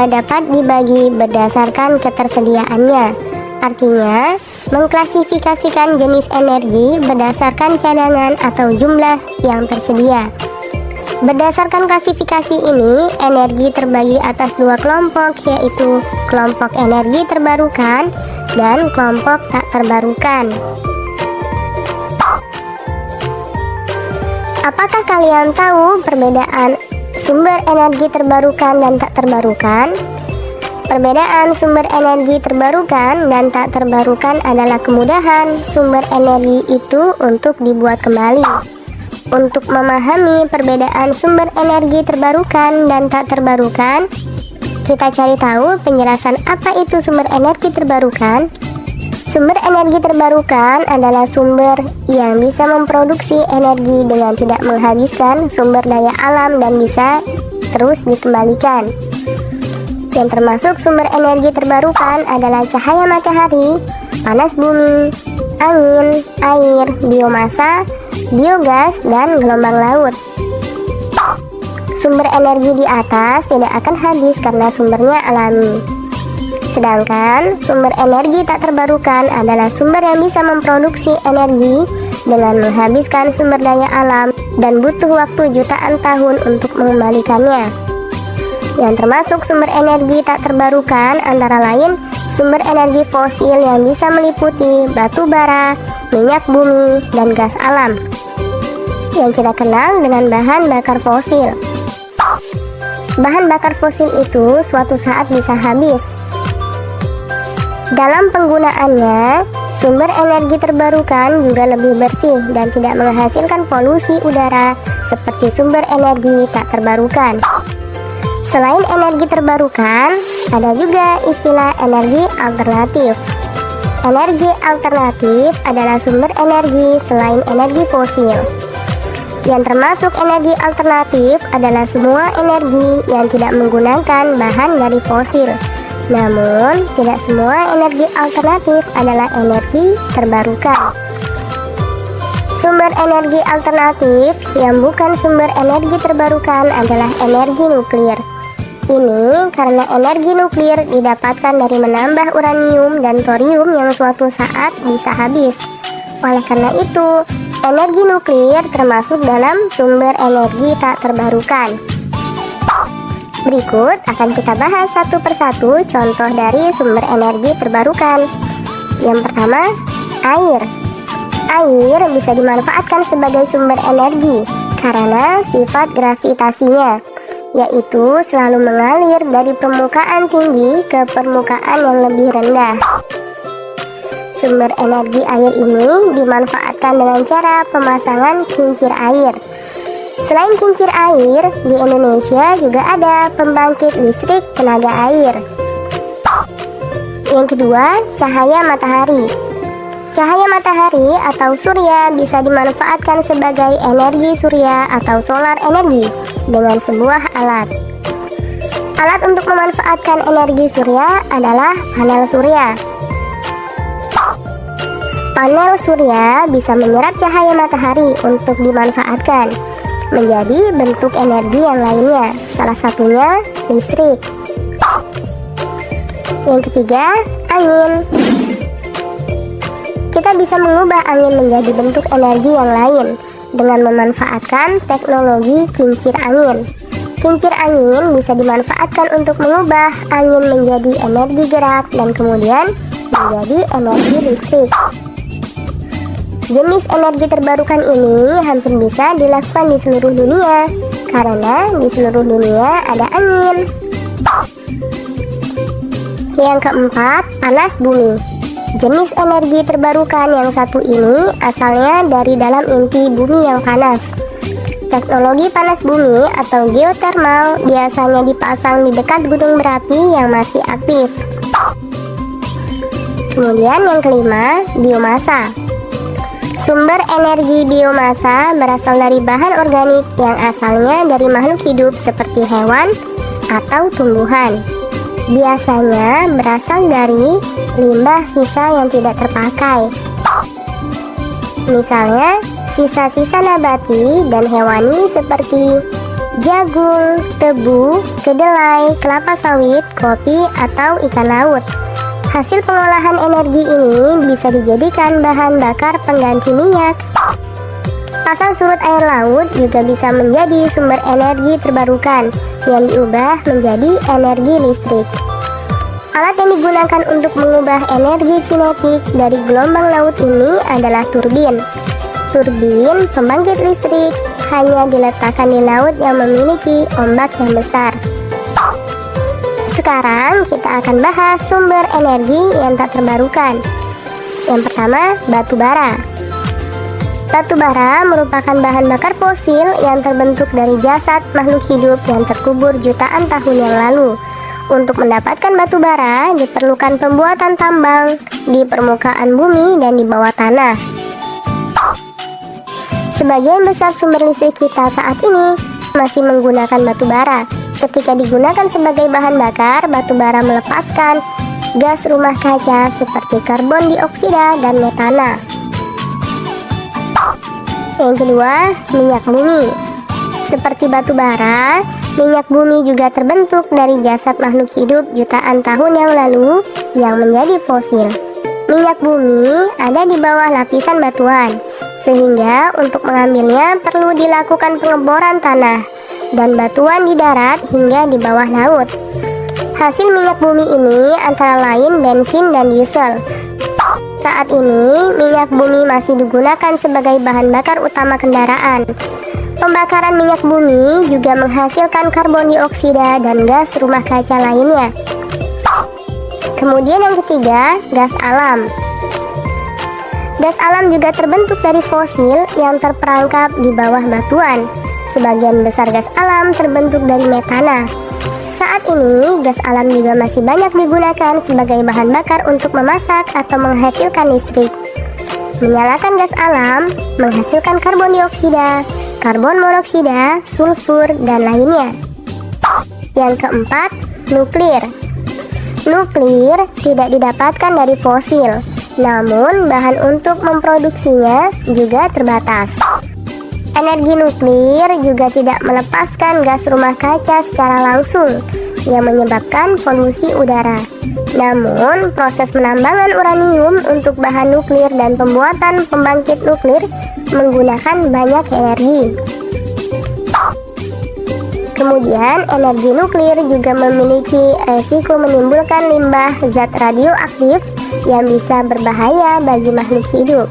juga dapat dibagi berdasarkan ketersediaannya. Artinya, mengklasifikasikan jenis energi berdasarkan cadangan atau jumlah yang tersedia. Berdasarkan klasifikasi ini, energi terbagi atas dua kelompok, yaitu kelompok energi terbarukan dan kelompok tak terbarukan. Apakah kalian tahu perbedaan sumber energi terbarukan dan tak terbarukan? Perbedaan sumber energi terbarukan dan tak terbarukan adalah kemudahan sumber energi itu untuk dibuat kembali. Untuk memahami perbedaan sumber energi terbarukan dan tak terbarukan, kita cari tahu penjelasan apa itu sumber energi terbarukan. Sumber energi terbarukan adalah sumber yang bisa memproduksi energi dengan tidak menghabiskan sumber daya alam dan bisa terus dikembalikan. Yang termasuk sumber energi terbarukan adalah cahaya matahari, panas bumi, angin, air, biomasa, biogas, dan gelombang laut. Sumber energi di atas tidak akan habis karena sumbernya alami. Sedangkan sumber energi tak terbarukan adalah sumber yang bisa memproduksi energi dengan menghabiskan sumber daya alam dan butuh waktu jutaan tahun untuk mengembalikannya. Yang termasuk sumber energi tak terbarukan antara lain sumber energi fosil yang bisa meliputi batu bara, minyak bumi, dan gas alam yang kita kenal dengan bahan bakar fosil. Bahan bakar fosil itu suatu saat bisa habis. Dalam penggunaannya, sumber energi terbarukan juga lebih bersih dan tidak menghasilkan polusi udara seperti sumber energi tak terbarukan. Selain energi terbarukan, ada juga istilah energi alternatif. Energi alternatif adalah sumber energi selain energi fosil. Yang termasuk energi alternatif adalah semua energi yang tidak menggunakan bahan dari fosil. Namun, tidak semua energi alternatif adalah energi terbarukan. Sumber energi alternatif yang bukan sumber energi terbarukan adalah energi nuklir. Ini karena energi nuklir didapatkan dari menambah uranium dan thorium yang suatu saat bisa habis. Oleh karena itu, energi nuklir termasuk dalam sumber energi tak terbarukan. Berikut akan kita bahas satu persatu contoh dari sumber energi terbarukan. Yang pertama, air. Air bisa dimanfaatkan sebagai sumber energi karena sifat gravitasinya, yaitu selalu mengalir dari permukaan tinggi ke permukaan yang lebih rendah. Sumber energi air ini dimanfaatkan dengan cara pemasangan kincir air. Selain kincir air, di Indonesia juga ada pembangkit listrik tenaga air. Yang kedua, cahaya matahari. Cahaya matahari atau surya bisa dimanfaatkan sebagai energi surya atau solar energi dengan sebuah alat. Alat untuk memanfaatkan energi surya adalah panel surya. Panel surya bisa menyerap cahaya matahari untuk dimanfaatkan menjadi bentuk energi yang lainnya, salah satunya listrik. Yang ketiga, angin. Kita bisa mengubah angin menjadi bentuk energi yang lain dengan memanfaatkan teknologi kincir angin. Kincir angin bisa dimanfaatkan untuk mengubah angin menjadi energi gerak dan kemudian menjadi energi listrik. Jenis energi terbarukan ini hampir bisa dilakukan di seluruh dunia karena di seluruh dunia ada angin. Yang keempat, panas bumi. Jenis energi terbarukan yang satu ini asalnya dari dalam inti bumi yang panas. Teknologi panas bumi atau geotermal biasanya dipasang di dekat gunung berapi yang masih aktif. Kemudian yang kelima, biomasa. Sumber energi biomasa berasal dari bahan organik yang asalnya dari makhluk hidup seperti hewan atau tumbuhan. Biasanya berasal dari limbah sisa yang tidak terpakai. Misalnya, sisa-sisa nabati dan hewani seperti jagung, tebu, kedelai, kelapa sawit, kopi, atau ikan laut. Hasil pengolahan energi ini bisa dijadikan bahan bakar pengganti minyak. Pasang surut air laut juga bisa menjadi sumber energi terbarukan yang diubah menjadi energi listrik. Alat yang digunakan untuk mengubah energi kinetik dari gelombang laut ini adalah turbin. Turbin pembangkit listrik hanya diletakkan di laut yang memiliki ombak yang besar. Sekarang kita akan bahas sumber energi yang tak terbarukan. Yang pertama, batu bara. Batu bara merupakan bahan bakar fosil yang terbentuk dari jasad makhluk hidup yang terkubur jutaan tahun yang lalu. Untuk mendapatkan batu bara, diperlukan pembuatan tambang di permukaan bumi dan di bawah tanah. Sebagian besar sumber listrik kita saat ini masih menggunakan batu bara. Ketika digunakan sebagai bahan bakar, batu bara melepaskan gas rumah kaca seperti karbon dioksida dan metana. Yang kedua, minyak bumi. Seperti batu bara, minyak bumi juga terbentuk dari jasad makhluk hidup jutaan tahun yang lalu yang menjadi fosil. Minyak bumi ada di bawah lapisan batuan, sehingga untuk mengambilnya perlu dilakukan pengeboran tanah dan batuan di darat hingga di bawah laut. Hasil minyak bumi ini antara lain bensin dan diesel. Saat ini, minyak bumi masih digunakan sebagai bahan bakar utama kendaraan. Pembakaran minyak bumi juga menghasilkan karbon dioksida dan gas rumah kaca lainnya. Kemudian yang ketiga, gas alam. Gas alam juga terbentuk dari fosil yang terperangkap di bawah batuan. Sebagian besar gas alam terbentuk dari metana. Saat ini, gas alam juga masih banyak digunakan sebagai bahan bakar untuk memasak atau menghasilkan listrik. Menyalakan gas alam menghasilkan karbon dioksida, karbon monoksida, sulfur, dan lainnya. Yang keempat, nuklir. Nuklir tidak didapatkan dari fosil, namun bahan untuk memproduksinya juga terbatas. Energi nuklir juga tidak melepaskan gas rumah kaca secara langsung yang menyebabkan polusi udara. Namun, proses penambangan uranium untuk bahan nuklir dan pembuatan pembangkit nuklir menggunakan banyak energi. Kemudian, energi nuklir juga memiliki resiko menimbulkan limbah zat radioaktif yang bisa berbahaya bagi makhluk hidup.